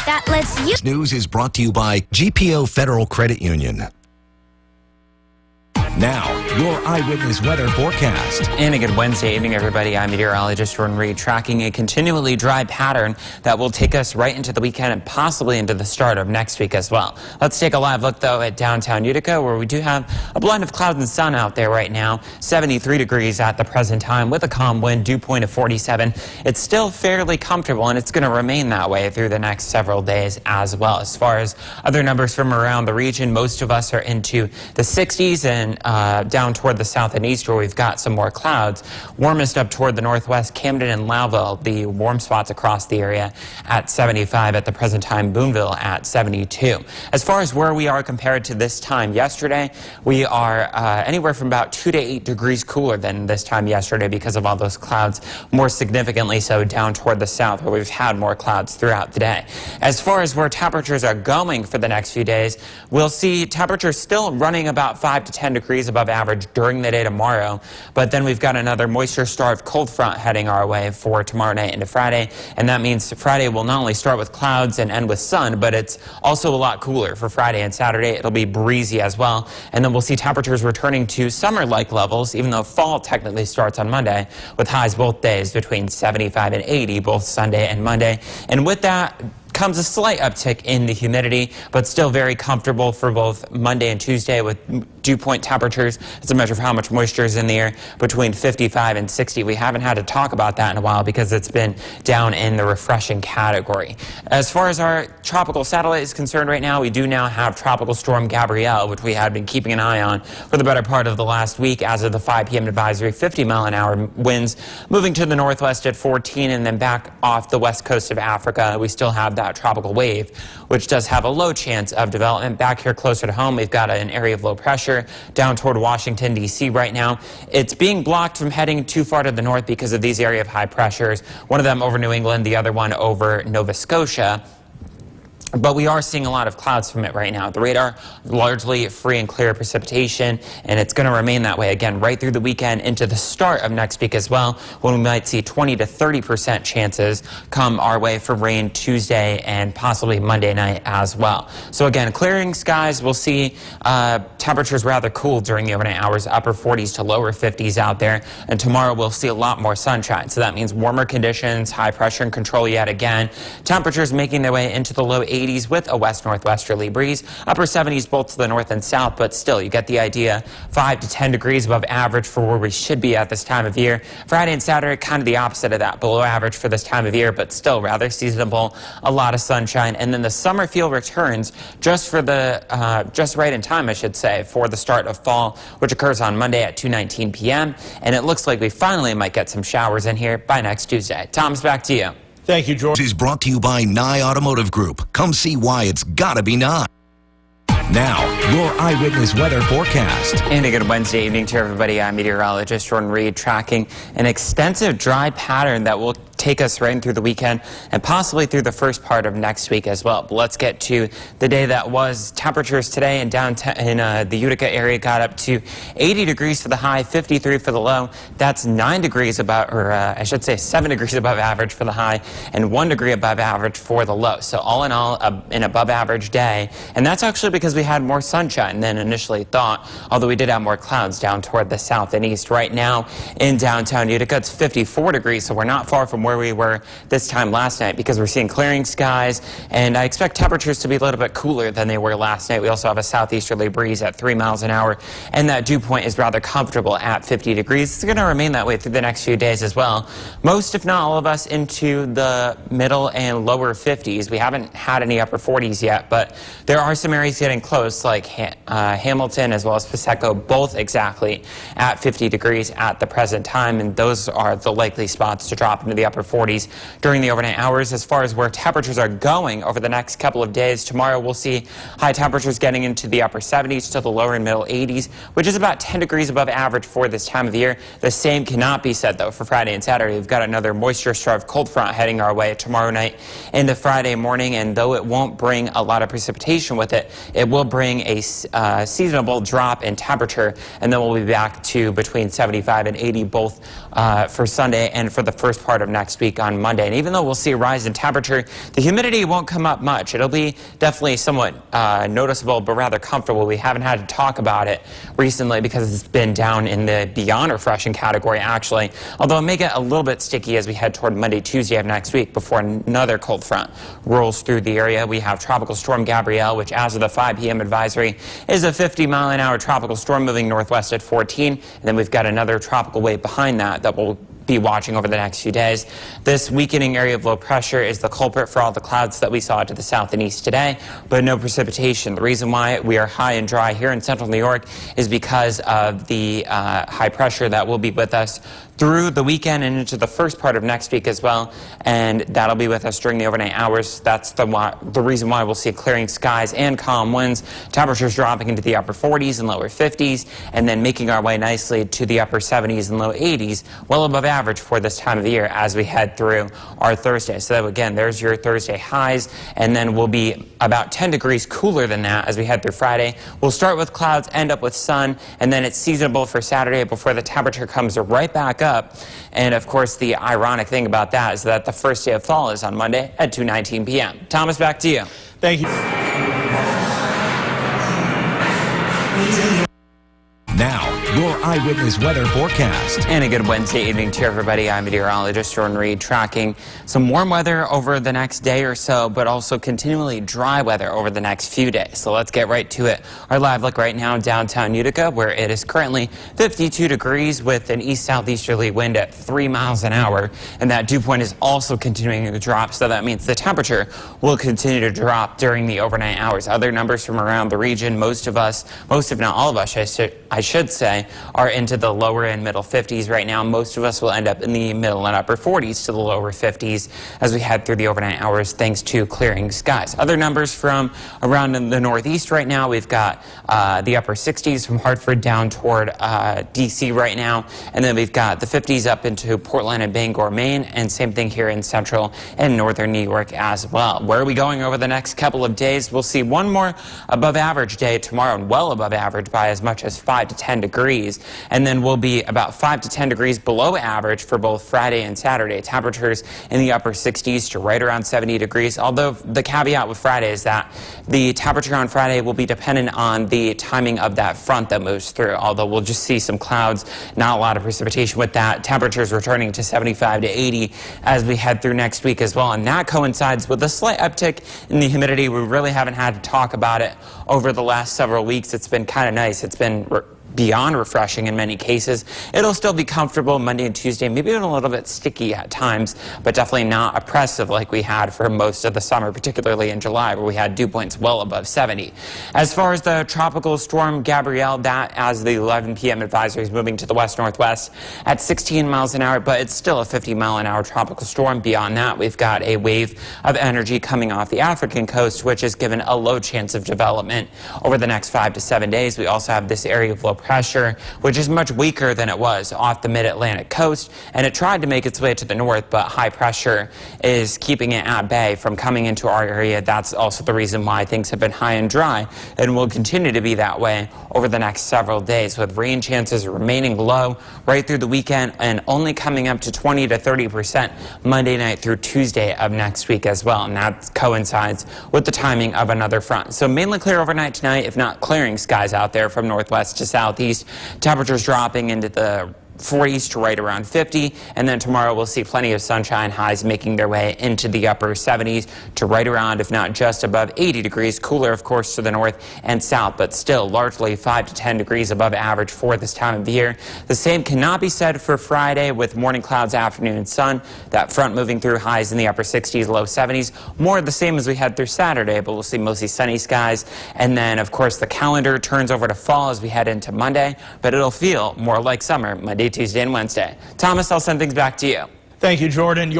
that lets you... This news is brought to you by GPO Federal Credit Union. Now, your eyewitness weather forecast. And a good Wednesday evening, everybody. I'm meteorologist Jordan Reed, tracking a continually dry pattern that will take us right into the weekend and possibly into the start of next week as well. Let's take a live look, though, at downtown Utica, where we do have a blend of clouds and sun out there right now. 73 degrees at the present time with a calm wind, dew point of 47. It's still fairly comfortable, and it's going to remain that way through the next several days as well. As far as other numbers from around the region, most of us are into the 60s and down toward the south and east, where we've got some more clouds. Warmest up toward the northwest, Camden and Lowville, the warm spots across the area at 75 at the present time, Boonville at 72. As far as where we are compared to this time yesterday, we are anywhere from about 2 to 8 degrees cooler than this time yesterday because of all those clouds, more significantly so down toward the south, where we've had more clouds throughout the day. As far as where temperatures are going for the next few days, we'll see temperatures still running about 5 to 10 degrees above average during the day tomorrow, but then we've got another moisture-starved cold front heading our way for tomorrow night into Friday, and that means Friday will not only start with clouds and end with sun, but it's also a lot cooler for Friday and Saturday. It'll be breezy as well, and then we'll see temperatures returning to summer-like levels, even though fall technically starts on Monday, with highs both days between 75 and 80, both Sunday and Monday. And with that comes a slight uptick in the humidity, but still very comfortable for both Monday and Tuesday with dew point temperatures. It's a measure of how much moisture is in the air, between 55 and 60. We haven't had to talk about that in a while because it's been down in the refreshing category. As far as our tropical satellite is concerned right now, we do now have Tropical Storm Gabrielle, which we had been keeping an eye on for the better part of the last week. As of the 5 p.m. advisory, 50-mile-an-hour winds moving to the northwest at 14 and then back off the west coast of Africa. We still have that tropical wave, which does have a low chance of development. Back here closer to home, we've got an area of low pressure down toward Washington, D.C. right now. It's being blocked from heading too far to the north because of these area of high pressures, one of them over New England, the other one over Nova Scotia. But we are seeing a lot of clouds from it right now. The radar largely free and clear precipitation, and it's going to remain that way again right through the weekend into the start of next week as well, when we might see 20 to 30% chances come our way for rain Tuesday and possibly Monday night as well. So again, clearing skies. We'll see temperatures rather cool during the overnight hours, upper 40s to lower 50s out there. And tomorrow we'll see a lot more sunshine. So that means warmer conditions, high pressure and control yet again. Temperatures making their way into the low 80s with a west-northwesterly breeze, upper 70s both to the north and south, but still you get the idea. 5 to 10 degrees above average for where we should be at this time of year. Friday and Saturday kind of the opposite of that, below average for this time of year, but still rather seasonable, a lot of sunshine. And then the summer feel returns just for the just right in time, I should say, for the start of fall, which occurs on Monday at 2:19 p.m. and it looks like we finally might get some showers in here by next Tuesday. Tom's, back to you. Thank you, George. This is brought to you by Nye Automotive Group. Come see why it's gotta be Nye. Now, your eyewitness weather forecast. And a good Wednesday evening to everybody. I'm meteorologist Jordan Reed, tracking an extensive dry pattern that will take us right through the weekend and possibly through the first part of next week as well. But let's get to the day that was. Temperatures today in downtown in the Utica area got up to 80 degrees for the high, 53 for the low. That's 9 degrees above, or I should say 7 degrees above average for the high and 1 degree above average for the low. So all in all, an above average day. And that's actually because we had more sunshine than initially thought, although we did have more clouds down toward the south and east. Right now in downtown Utica, it's 54 degrees, so we're not far from where we were this time last night because we're seeing clearing skies, and I expect temperatures to be a little bit cooler than they were last night. We also have a southeasterly breeze at 3 miles an hour, and that dew point is rather comfortable at 50 degrees. It's going to remain that way through the next few days as well. Most, if not all of us, into the middle and lower 50s. We haven't had any upper 40s yet, but there are some areas getting close, like Hamilton as well as Pasco, both exactly at 50 degrees at the present time, and those are the likely spots to drop into the upper 40s during the overnight hours. As far as where temperatures are going over the next couple of days, tomorrow we'll see high temperatures getting into the upper 70s to the lower and middle 80s, which is about 10 degrees above average for this time of the year. The same cannot be said, though, for Friday and Saturday. We've got another moisture-starved cold front heading our way tomorrow night into Friday morning, and though it won't bring a lot of precipitation with it, it will bring a seasonable drop in temperature, and then we'll be back to between 75 and 80 both for Sunday and for the first part of next next week on Monday. And even though we'll see a rise in temperature, the humidity won't come up much. It'll be definitely somewhat noticeable, but rather comfortable. We haven't had to talk about it recently because it's been down in the beyond refreshing category, actually. Although it may get a little bit sticky as we head toward Monday, Tuesday of next week before another cold front rolls through the area. We have Tropical Storm Gabrielle, which as of the 5 p.m. advisory is a 50-mile-an-hour tropical storm moving northwest at 14. And then we've got another tropical wave behind that will be watching over the next few days. This weakening area of low pressure is the culprit for all the clouds that we saw to the south and east today, but no precipitation. The reason why we are high and dry here in central New York is because of the high pressure that will be with us through the weekend and into the first part of next week as well, and that'll be with us during the overnight hours. That's the reason why we'll see clearing skies and calm winds, temperatures dropping into the upper 40s and lower 50s, and then making our way nicely to the upper 70s and low 80s, well above average for this time of the year as we head through our Thursday. So again, there's your Thursday highs, and then we'll be about 10 degrees cooler than that as we head through Friday. We'll start with clouds, end up with sun, and then it's seasonable for Saturday before the temperature comes right back up. And of course, the ironic thing about that is that the first day of fall is on Monday at 2:19 p.m. Thomas, back to you. Thank you. Now, your eyewitness weather forecast. And a good Wednesday evening to everybody. I'm meteorologist Jordan Reed, tracking some warm weather over the next day or so, but also continually dry weather over the next few days. So let's get right to it. Our live look right now downtown Utica, where it is currently 52 degrees with an east-southeasterly wind at 3 miles an hour. And that dew point is also continuing to drop, so that means the temperature will continue to drop during the overnight hours. Other numbers from around the region, most if not all of us, I should say, are into the lower and middle 50s right now. Most of us will end up in the middle and upper 40s to the lower 50s as we head through the overnight hours thanks to clearing skies. Other numbers from around in the northeast right now, we've got the upper 60s from Hartford down toward D.C. right now, and then we've got the 50s up into Portland and Bangor, Maine, and same thing here in central and northern New York as well. Where are we going over the next couple of days? We'll see one more above average day tomorrow, and well above average by as much as 5 to 10 degrees, and then we'll be about 5 to 10 degrees below average for both Friday and Saturday. Temperatures in the upper 60s to right around 70 degrees, although the caveat with Friday is that the temperature on Friday will be dependent on the timing of that front that moves through, although we'll just see some clouds, not a lot of precipitation with that. Temperatures returning to 75 to 80 as we head through next week as well, and that coincides with a slight uptick in the humidity. We really haven't had to talk about it over the last several weeks. It's been kind of nice. It's been beyond refreshing in many cases. It'll still be comfortable Monday and Tuesday, maybe even a little bit sticky at times, but definitely not oppressive like we had for most of the summer, particularly in July, where we had dew points well above 70. As far as the tropical storm Gabrielle, that as the 11 p.m. advisory is moving to the west-northwest at 16 miles an hour, but it's still a 50-mile-an-hour tropical storm. Beyond that, we've got a wave of energy coming off the African coast, which is given a low chance of development over the next 5 to 7 days. We also have this area of low pressure, which is much weaker than it was off the mid-Atlantic coast, and it tried to make its way to the north, but high pressure is keeping it at bay from coming into our area. That's also the reason why things have been high and dry and will continue to be that way over the next several days, with rain chances remaining low right through the weekend and only coming up to 20 to 30% Monday night through Tuesday of next week as well, and that coincides with the timing of another front. So mainly clear overnight tonight, if not clearing skies out there from northwest to southeast. Temperatures dropping into the 40s to right around 50, and then tomorrow we'll see plenty of sunshine, highs making their way into the upper 70s to right around, if not just above 80 degrees. Cooler, of course, to the north and south, but still largely 5 to 10 degrees above average for this time of the year. The same cannot be said for Friday, with morning clouds, afternoon sun. That front moving through, highs in the upper 60s, low 70s. More of the same as we had through Saturday, but we'll see mostly sunny skies. And then, of course, the calendar turns over to fall as we head into Monday, but it'll feel more like summer Monday, Tuesday, and Wednesday. Thomas, I'll send things back to you. Thank you, Jordan.